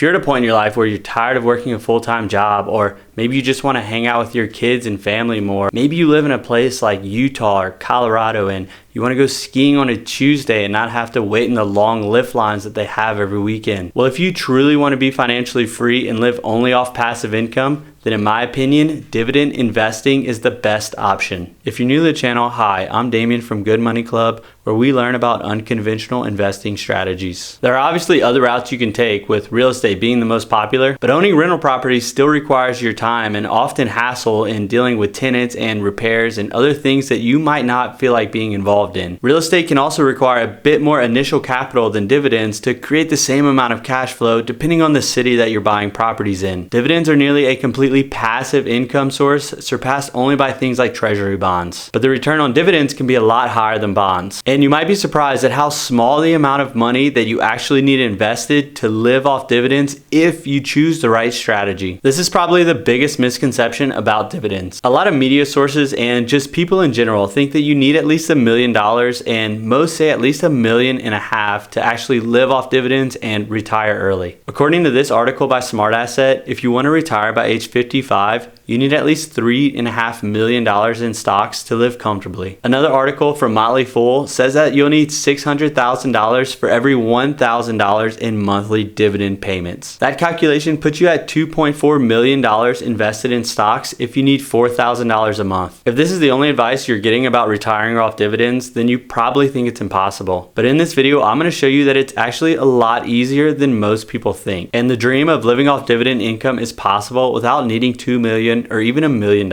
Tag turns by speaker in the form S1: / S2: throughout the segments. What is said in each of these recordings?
S1: If you're at a point in your life where you're tired of working a full-time job, or maybe you just want to hang out with your kids and family more, maybe you live in a place like Utah or Colorado and you want to go skiing on a Tuesday and not have to wait in the long lift lines that they have every weekend. Well, if you truly want to be financially free and live only off passive income, then in my opinion, dividend investing is the best option. If you're new to the channel, hi, I'm Damien from Good Money Club, where we learn about unconventional investing strategies. There are obviously other routes you can take, with real estate being the most popular, but owning rental properties still requires your time and often hassle in dealing with tenants and repairs and other things that you might not feel like being involved in. Real estate can also require a bit more initial capital than dividends to create the same amount of cash flow depending on the city that you're buying properties in. Dividends are nearly a completely passive income source, surpassed only by things like treasury bonds. But the return on dividends can be a lot higher than bonds. And you might be surprised at how small the amount of money that you actually need invested to live off dividends if you choose the right strategy. This is probably the biggest misconception about dividends. A lot of media sources and just people in general think that you need at least $1 million, and most say at least $1.5 million to actually live off dividends and retire early. According to this article by Smart Asset, if you want to retire by age 55, you need at least $3.5 million in stocks to live comfortably. Another article from Motley Fool says that you'll need $600,000 for every $1,000 in monthly dividend payments. That calculation puts you at $2.4 million invested in stocks if you need $4,000 a month. If this is the only advice you're getting about retiring off dividends, then you probably think it's impossible. But in this video, I'm going to show you that it's actually a lot easier than most people think. And the dream of living off dividend income is possible without needing $2 million or even $1 million.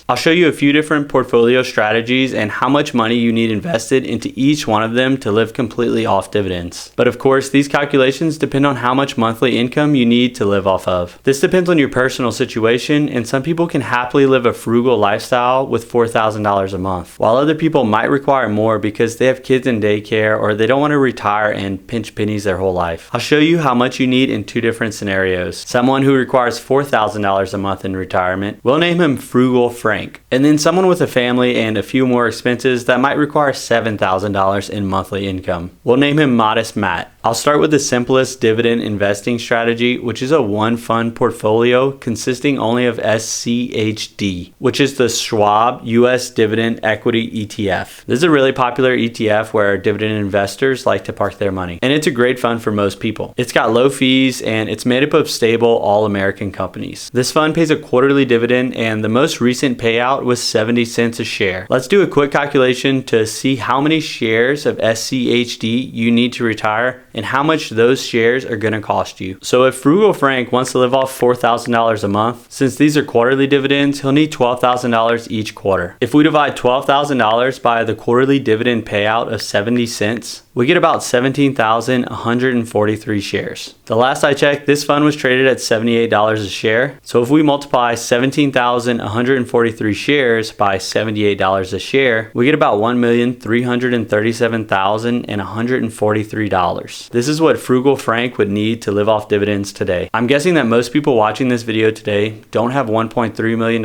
S1: I'll show you a few different portfolio strategies and how much money you need invested into each one of them to live completely off dividends. But of course, these calculations depend on how much monthly income you need to live off of. This depends on your personal situation, and some people can happily live a frugal lifestyle with $4,000 a month, while other people might require more because they have kids in daycare or they don't want to retire and pinch pennies their whole life. I'll show you how much you need in two different scenarios. Someone who requires $4,000 a month in retirement, we'll name him Frugal Frank. And then someone with a family and a few more expenses that might require $7,000 in monthly income, we'll name him Modest Matt. I'll start with the simplest dividend investing strategy, which is a one fund portfolio consisting only of SCHD, which is the Schwab US Dividend Equity ETF. This is a really popular ETF where dividend investors like to park their money, and it's a great fund for most people. It's got low fees and it's made up of stable all-American companies. This fund pays a quarterly dividend, and the most recent payout was 70 cents a share. Let's do a quick calculation to see how many shares of SCHD you need to retire and how much those shares are going to cost you. So if Frugal Frank wants to live off $4,000 a month, since these are quarterly dividends, he'll need $12,000 each quarter. If we divide $12,000 by the quarterly dividend payout of 70 cents, we get about 17,143 shares. The last I checked, this fund was traded at $78 a share. So if we multiply 17,143 shares by $78 a share, we get about $1,337,143. This is what Frugal Frank would need to live off dividends today. I'm guessing that most people watching this video today don't have $1.3 million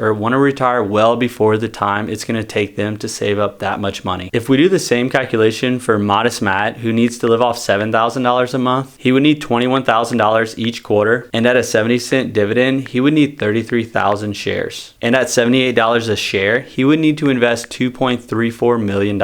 S1: or want to retire well before the time it's going to take them to save up that much money. If we do the same calculation for Modest Matt, who needs to live off $7,000 a month, he would need $21,000 each quarter, and at a 70-cent dividend, he would need 33,000 shares. And at $78 a share, he would need to invest $2.34 million.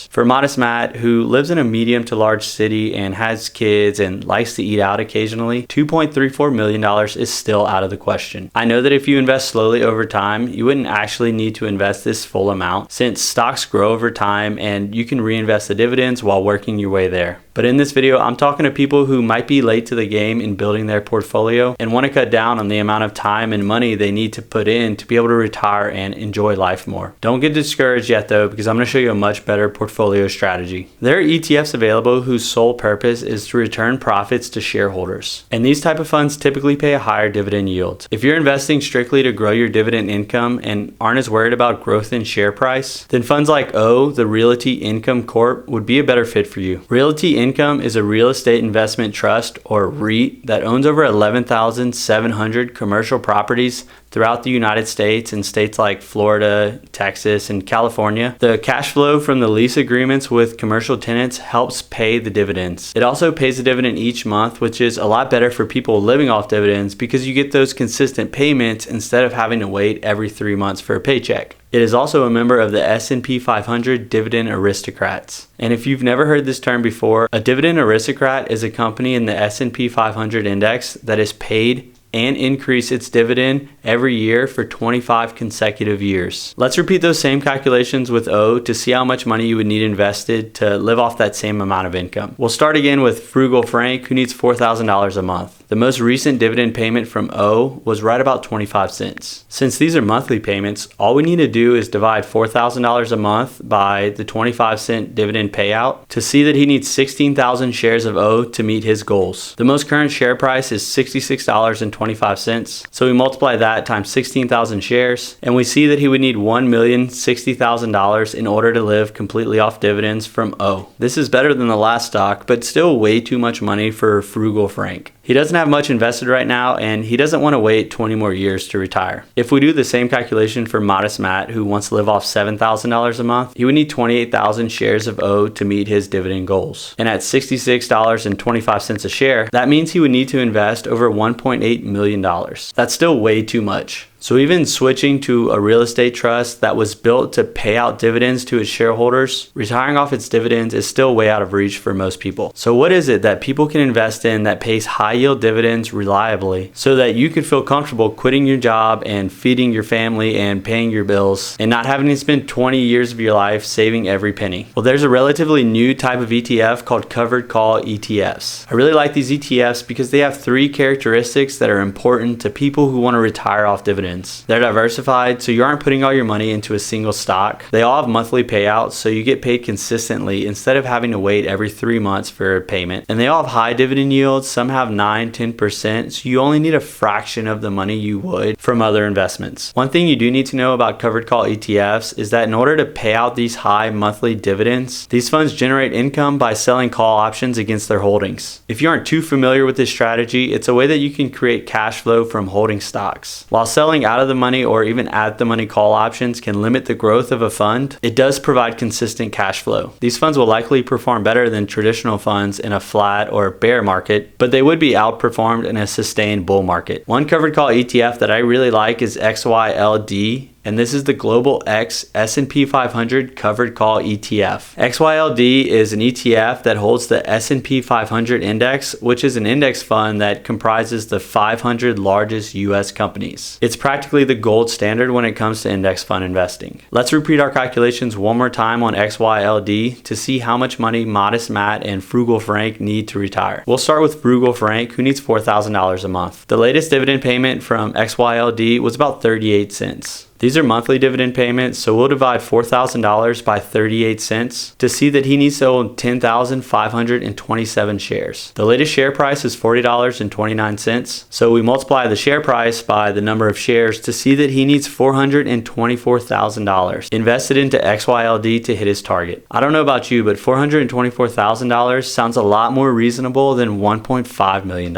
S1: For Modest Matt, who lives in a medium to large city and has kids and likes to eat out occasionally, $2.34 million is still out of the question. I know that if you invest slowly over time, you wouldn't actually need to invest this full amount, since stocks grow over time and you can reinvest the dividends while working your way there. But in this video, I'm talking to people who might be late to the game in building their portfolio and want to cut down on the amount of time and money they need to put in to be able to retire and enjoy life more. Don't get discouraged yet though, because I'm going to show you a much better portfolio strategy. There are ETFs available whose sole purpose is to return profits to shareholders. And these type of funds typically pay a higher dividend yield. If you're investing strictly to grow your dividend income and aren't as worried about growth in share price, then funds like the Realty Income Corp would be a better fit for you. Realty Income is a real estate investment trust, or REIT, that owns over 11,700 commercial properties throughout the United States in states like Florida, Texas, and California. The cash flow from the lease agreements with commercial tenants helps pay the dividends. It also pays a dividend each month, which is a lot better for people living off dividends because you get those consistent payments instead of having to wait every 3 months for a paycheck. It is also a member of the S&P 500 Dividend Aristocrats. And if you've never heard this term before, a dividend aristocrat is a company in the S&P 500 index that is paid and increase its dividend every year for 25 consecutive years. Let's repeat those same calculations with O to see how much money you would need invested to live off that same amount of income. We'll start again with Frugal Frank, who needs $4,000 a month. The most recent dividend payment from O was right about 25 cents. Since these are monthly payments, all we need to do is divide $4,000 a month by the 25-cent dividend payout to see that he needs 16,000 shares of O to meet his goals. The most current share price is $66.25, so we multiply that times 16,000 shares, and we see that he would need $1,060,000 in order to live completely off dividends from O. This is better than the last stock, but still way too much money for Frugal Frank. He doesn't have much invested right now, and he doesn't want to wait 20 more years to retire. If we do the same calculation for Modest Matt, who wants to live off $7,000 a month, he would need 28,000 shares of O to meet his dividend goals. And at $66.25 a share, that means he would need to invest over $1.8 million. That's still way too much. So even switching to a real estate trust that was built to pay out dividends to its shareholders, retiring off its dividends is still way out of reach for most people. So what is it that people can invest in that pays high yield dividends reliably so that you can feel comfortable quitting your job and feeding your family and paying your bills and not having to spend 20 years of your life saving every penny? Well, there's a relatively new type of ETF called covered call ETFs. I really like these ETFs because they have 3 characteristics that are important to people who want to retire off dividends. They're diversified, so you aren't putting all your money into a single stock. They all have monthly payouts, so you get paid consistently instead of having to wait every 3 months for a payment. And they all have high dividend yields. Some have 9-10%, so you only need a fraction of the money you would from other investments. One thing you do need to know about covered call ETFs is that in order to pay out these high monthly dividends, these funds generate income by selling call options against their holdings. If you aren't too familiar with this strategy, it's a way that you can create cash flow from holding stocks. While selling out of the money or even at the money call options can limit the growth of a fund, it does provide consistent cash flow. These funds will likely perform better than traditional funds in a flat or bear market, but they would be outperformed in a sustained bull market. One covered call ETF that I really like is XYLD, and this is the Global X S&P 500 Covered Call ETF. XYLD is an ETF that holds the S&P 500 index, which is an index fund that comprises the 500 largest US companies. It's practically the gold standard when it comes to index fund investing. Let's repeat our calculations one more time on XYLD to see how much money Modest Matt and Frugal Frank need to retire. We'll start with Frugal Frank, who needs $4,000 a month. The latest dividend payment from XYLD was about 38 cents. These are monthly dividend payments, so we'll divide $4,000 by 38 cents to see that he needs to own 10,527 shares. The latest share price is $40.29, so we multiply the share price by the number of shares to see that he needs $424,000 invested into XYLD to hit his target. I don't know about you, but $424,000 sounds a lot more reasonable than $1.5 million.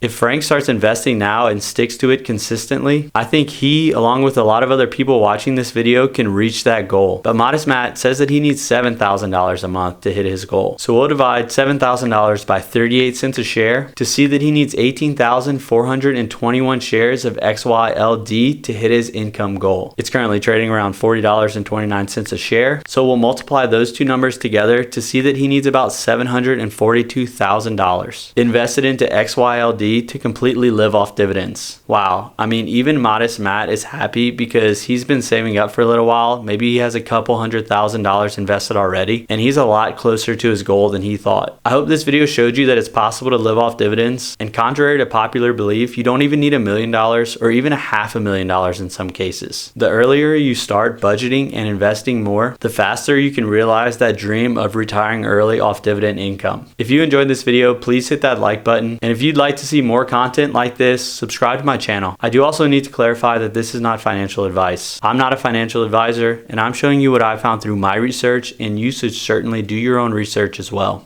S1: If Frank starts investing now and sticks to it consistently, I think he, along with a lot of other people watching this video, can reach that goal. But Modest Matt says that he needs $7,000 a month to hit his goal. So we'll divide $7,000 by 38 cents a share to see that he needs 18,421 shares of XYLD to hit his income goal. It's currently trading around $40.29 a share. So we'll multiply those two numbers together to see that he needs about $742,000 invested into XYLD to completely live off dividends. Wow. I mean, even Modest Matt is happy because he's been saving up for a little while. Maybe he has a couple $100,000 invested already, and he's a lot closer to his goal than he thought. I hope this video showed you that it's possible to live off dividends, and contrary to popular belief, you don't even need $1 million or even $500,000 in some cases. The earlier you start budgeting and investing more, the faster you can realize that dream of retiring early off dividend income. If you enjoyed this video, please hit that like button, and if you'd like to see more content like this, subscribe to my channel. I do also need to clarify that this is not financial advice. I'm not a financial advisor, and I'm showing you what I found through my research, and you should certainly do your own research as well.